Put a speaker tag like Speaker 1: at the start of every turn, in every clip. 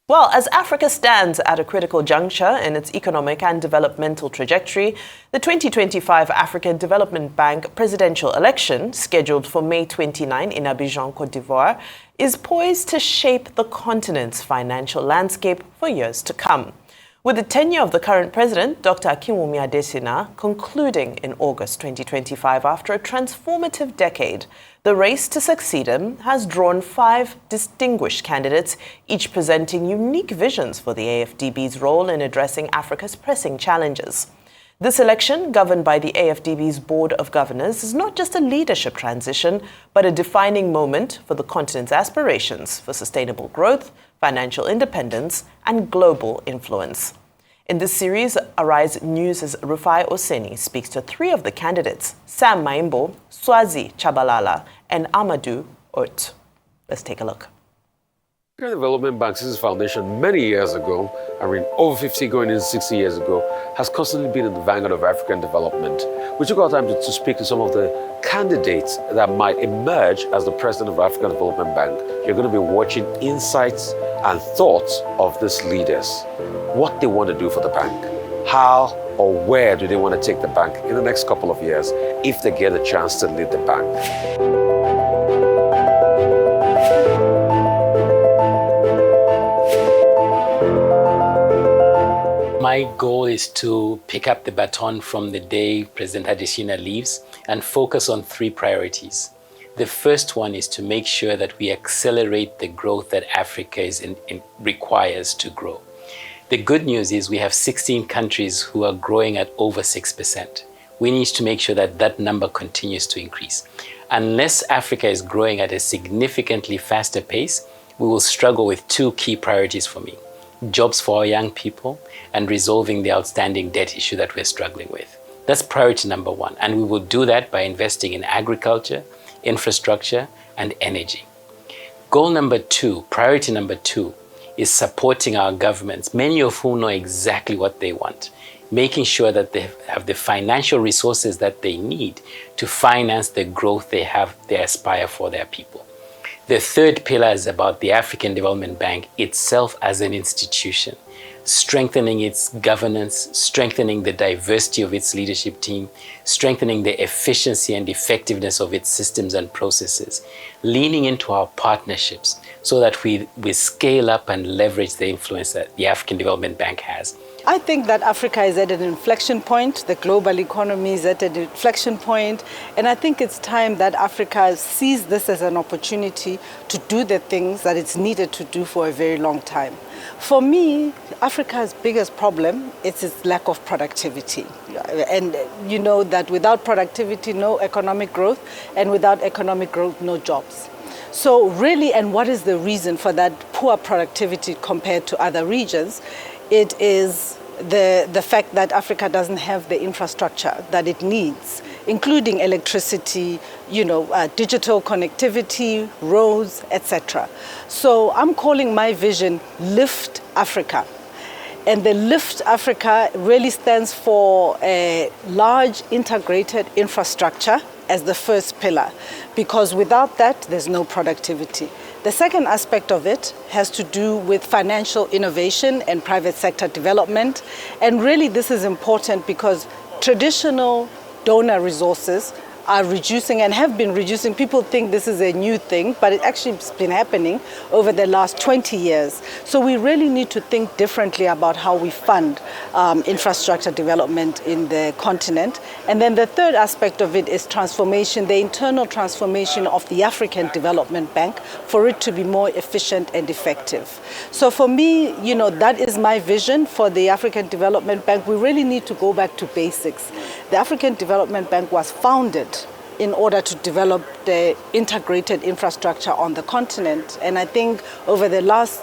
Speaker 1: Well, as Africa stands at a critical juncture in its economic and developmental trajectory, the 2025 African Development Bank presidential election, scheduled for May 29 in Abidjan, Côte d'Ivoire, is poised to shape the continent's financial landscape for years to come. With the tenure of the current president, Dr. Akinwumi Adesina, concluding in August 2025 after a transformative decade, the race to succeed him has drawn 5 distinguished candidates, each presenting unique visions for the AfDB's role in addressing Africa's pressing challenges. This election, governed by the AfDB's Board of Governors, is not just a leadership transition, but a defining moment for the continent's aspirations for sustainable growth, financial independence, and global influence. In this series, Arise News' Rufai Oseni speaks to 3 of the candidates, Sam Maimbo, Swazi, Tshabalala, and Ahmadou, Hott. Let's take a look.
Speaker 2: The Development Bank, since its foundation many years ago, over 50 going into 60 years ago, has constantly been in the vanguard of African development. We took our time to speak to some of the candidates that might emerge as the president of the African Development Bank. You're going to be watching insights and thoughts of these leaders, what they want to do for the bank, how or where do they want to take the bank in the next couple of years if they get a chance to lead the bank.
Speaker 3: My goal is to pick up the baton from the day President Adesina leaves and focus on 3 priorities. The first one is to make sure that we accelerate the growth that Africa requires to grow. The good news is we have 16 countries who are growing at over 6%. We need to make sure that that number continues to increase. Unless Africa is growing at a significantly faster pace, we will struggle with 2 key priorities for me: jobs for our young people and resolving the outstanding debt issue that we're struggling with. That's priority number 1. And we will do that by investing in agriculture, infrastructure, and energy. Goal number 2, priority number 2, is supporting our governments, many of whom know exactly what they want, making sure that they have the financial resources that they need to finance the growth they aspire for their people. The third pillar is about the African Development Bank itself as an institution, strengthening its governance, strengthening the diversity of its leadership team, strengthening the efficiency and effectiveness of its systems and processes, leaning into our partnerships so that we scale up and leverage the influence that the African Development Bank has.
Speaker 4: I think that Africa is at an inflection point. The global economy is at an inflection point. And I think it's time that Africa sees this as an opportunity to do the things that it's needed to do for a very long time. For me, Africa's biggest problem is its lack of productivity. And you know that without productivity, no economic growth, and without economic growth, no jobs. So really, and what is the reason for that poor productivity compared to other regions? It is the fact that Africa doesn't have the infrastructure that it needs, including electricity, digital connectivity, roads, etc. So I'm calling my vision Lift Africa. And the Lift Africa really stands for a large integrated infrastructure as the first pillar, because without that, there's no productivity. The second aspect of it has to do with financial innovation and private sector development. And really this is important because traditional donor resources are reducing and have been reducing. People think this is a new thing, but it actually has been happening over the last 20 years. So we really need to think differently about how we fund infrastructure development in the continent. And then the third aspect of it is transformation, the internal transformation of the African Development Bank for it to be more efficient and effective. So for me, that is my vision for the African Development Bank. We really need to go back to basics. The African Development Bank was founded in order to develop the integrated infrastructure on the continent. And I think over the last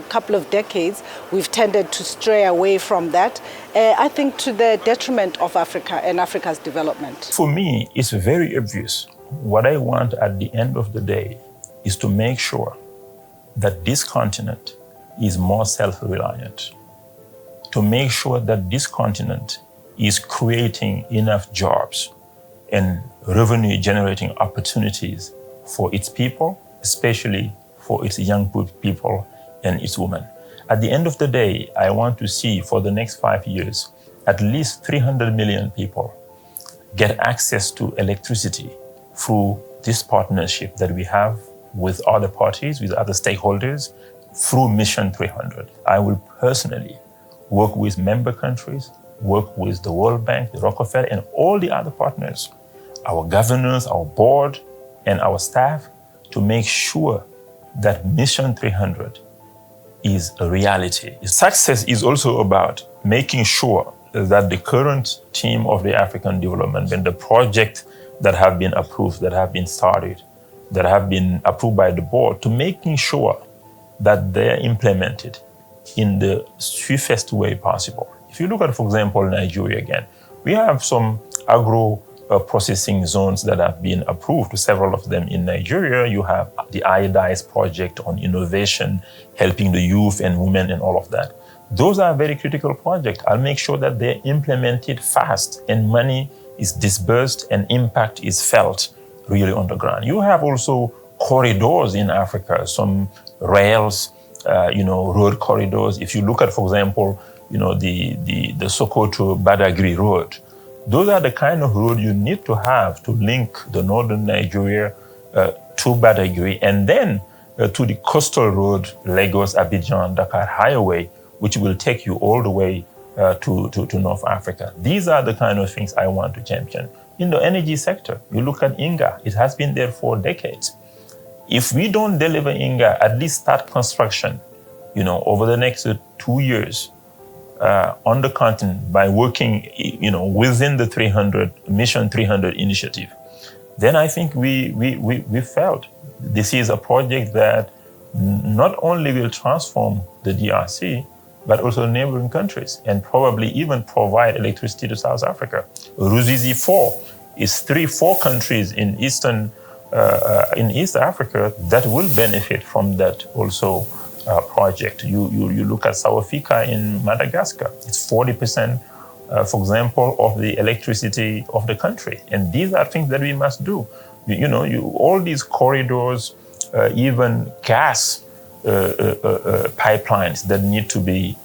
Speaker 4: couple of decades, we've tended to stray away from that, I think to the detriment of Africa and Africa's development.
Speaker 5: For me, it's very obvious. What I want at the end of the day is to make sure that this continent is more self-reliant, to make sure that this continent is creating enough jobs and revenue-generating opportunities for its people, especially for its young people and its women. At the end of the day, I want to see for the next 5 years, at least 300 million people get access to electricity through this partnership that we have with other parties, with other stakeholders, through Mission 300. I will personally work with member countries, work with the World Bank, the Rockefeller, and all the other partners, our governors, our board, and our staff, to make sure that Mission 300 is a reality. Success is also about making sure that the current team of the African Development Bank, the projects that have been approved, that have been started, that have been approved by the board, to making sure that they're implemented in the swiftest way possible. If you look at, for example, Nigeria again, we have some agro-processing zones that have been approved, several of them in Nigeria. You have the iodized project on innovation, helping the youth and women and all of that. Those are very critical projects. I'll make sure that they're implemented fast and money is disbursed and impact is felt really on the ground. You have also corridors in Africa, some rails, road corridors. If you look at, for example, the Sokoto-Badagry road, those are the kind of road you need to have to link the northern Nigeria to Badagry, and then to the coastal road, Lagos, Abidjan, Dakar Highway, which will take you all the way to North Africa. These are the kind of things I want to champion. In the energy sector, you look at INGA, it has been there for decades. If we don't deliver INGA, at least start construction, over the next 2 years on the continent by working, within the Mission 300 initiative, then I think we failed. This is a project that not only will transform the DRC, but also neighboring countries, and probably even provide electricity to South Africa. Ruzizi 4 is 4 countries in East Africa that will benefit from that also project. You look at South Africa in Madagascar, it's 40%, for example, of the electricity of the country. And these are things that we must do. All these corridors, even gas pipelines that need to be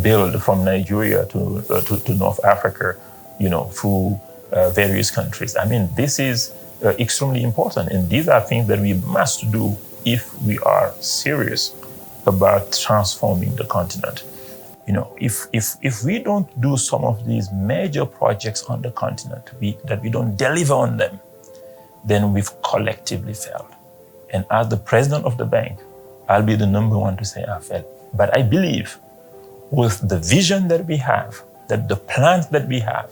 Speaker 5: built from Nigeria to North Africa, through various countries. I mean, this is extremely important, and these are things that we must do if we are serious about transforming the continent. If we don't do some of these major projects on the continent, that we don't deliver on them, then we've collectively failed. And as the president of the bank, I'll be the number one to say I failed. But I believe with the vision that we have, that the plans that we have,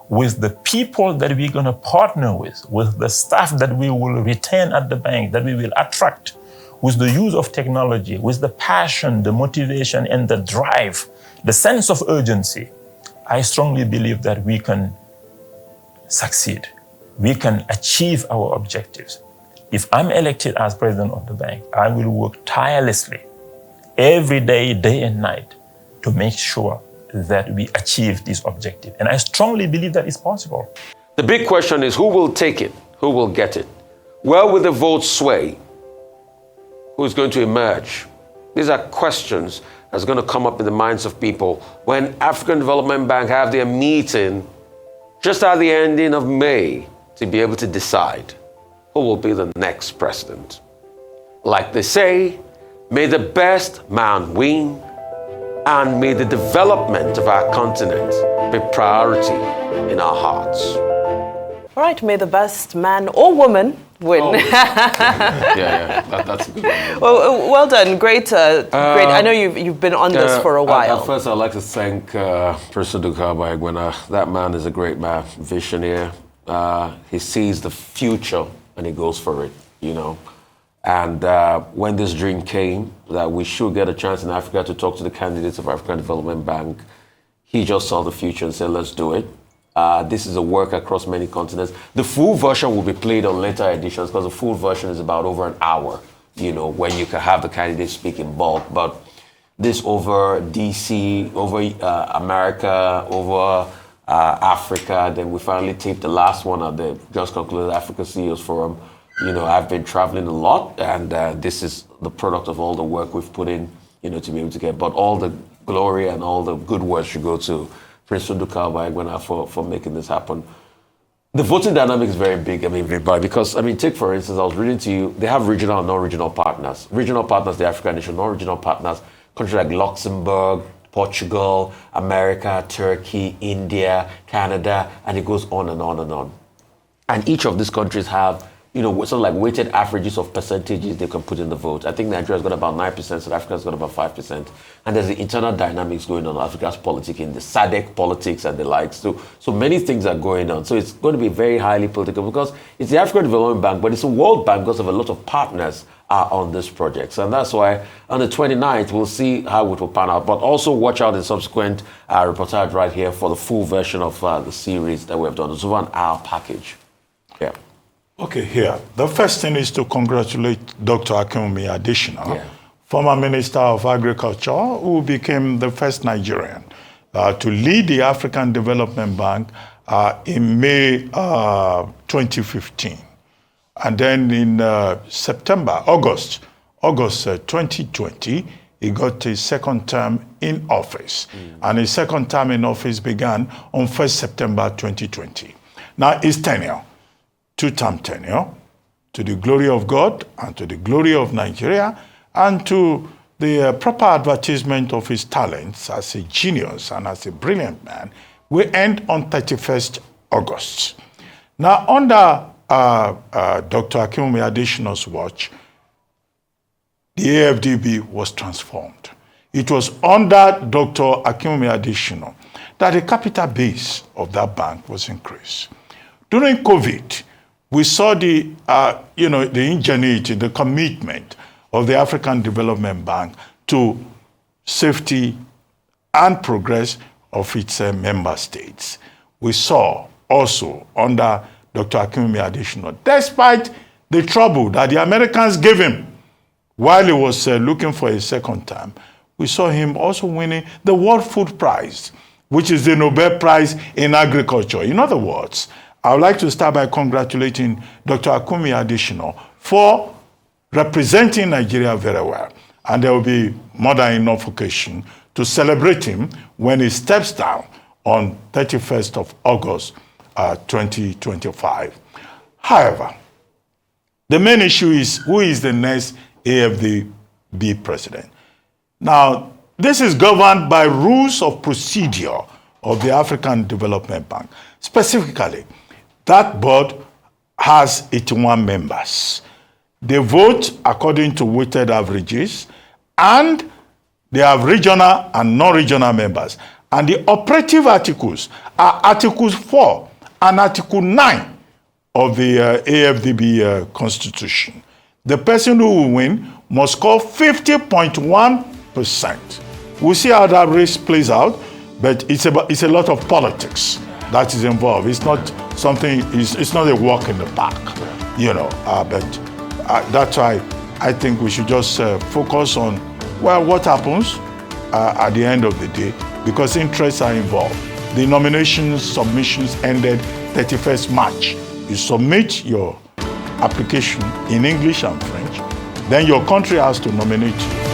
Speaker 5: with the people that we're going to partner with the staff that we will retain at the bank, that we will attract, with the use of technology, with the passion, the motivation, and the drive, the sense of urgency, I strongly believe that we can succeed. We can achieve our objectives. If I'm elected as president of the bank, I will work tirelessly every day, day and night, to make sure that we achieve this objective. And I strongly believe that it's possible.
Speaker 2: The big question is, who will take it? Who will get it? Where will the vote sway? Who's going to emerge? These are questions that's going to come up in the minds of people when African Development Bank have their meeting just at the ending of May to be able to decide who will be the next president. Like they say, may the best man win, and may the development of our continent be priority in our hearts.
Speaker 1: All right, may the best man or woman win.
Speaker 2: Oh. That's a good one.
Speaker 1: Well done, great. I know you've been on this for a while.
Speaker 2: First, I'd like to thank President Dukaba Egwena. That man is a great man, visionary. He sees the future and he goes for it, And when this dream came that we should get a chance in Africa to talk to the candidates of African Development Bank, he just saw the future and said, let's do it. This is a work across many continents. The full version will be played on later editions because the full version is about over an hour, when you can have the candidates speak in bulk. But this over DC, over America, over Africa, then we finally taped the last one at the just concluded Africa CEOs Forum. I've been traveling a lot, and this is the product of all the work we've put in, to be able to get. But all the glory and all the good work should go to Prince Nduka for making this happen. The voting dynamic is very big, because, take for instance, I was reading to you, they have regional and non-regional partners. Regional partners, the African nation, non-regional partners, countries like Luxembourg, Portugal, America, Turkey, India, Canada, and it goes on and on and on. And each of these countries have, sort of like weighted averages of percentages they can put in the vote. I think Nigeria's got about 9%, South Africa's got about 5%. And there's the internal dynamics going on in Africa's politics, in the SADC politics and the likes. So many things are going on. So it's going to be very highly political because it's the African Development Bank, but it's a World Bank because of a lot of partners are on this project. And that's why on the 29th, we'll see how it will pan out. But also watch out in subsequent reportage right here for the full version of the series that we have done. It's over an hour package. Yeah.
Speaker 6: Okay, here. The first thing is to congratulate Dr. Akinwumi Adesina, former Minister of Agriculture, who became the first Nigerian to lead the African Development Bank in May 2015. And then in August 2020, he got his second term in office. And his second term in office began on 1st September 2020. Now, his tenure, two-term tenure, to the glory of God and to the glory of Nigeria and to the proper advertisement of his talents as a genius and as a brilliant man, we end on 31st August. Now, under Dr. Akinwumi Adesina's watch, the AfDB was transformed. It was under Dr. Akinwumi Adesina that the capital base of that bank was increased. During COVID, we saw the ingenuity, the commitment of the African Development Bank to safety and progress of its member states. We saw also under Dr. Akinwumi Adesina, despite the trouble that the Americans gave him while he was looking for a second term, we saw him also winning the World Food Prize, which is the Nobel Prize in Agriculture. In other words, I would like to start by congratulating Dr. Akinwumi Adesina for representing Nigeria very well. And there will be more than enough occasion to celebrate him when he steps down on 31st of August 2025. However, the main issue is who is the next AfDB president. Now, this is governed by rules of procedure of the African Development Bank. Specifically, that board has 81 members. They vote according to weighted averages, and they have regional and non-regional members. And the operative articles are Articles 4 and Article 9 of the AfDB Constitution. The person who will win must score 50.1%. We'll see how that race plays out, but it's a lot of politics that is involved. It's not something, it's not a walk in the park, but that's why I think we should just focus on, what happens at the end of the day, because interests are involved. The nominations, submissions ended 31st March. You submit your application in English and French, then your country has to nominate you.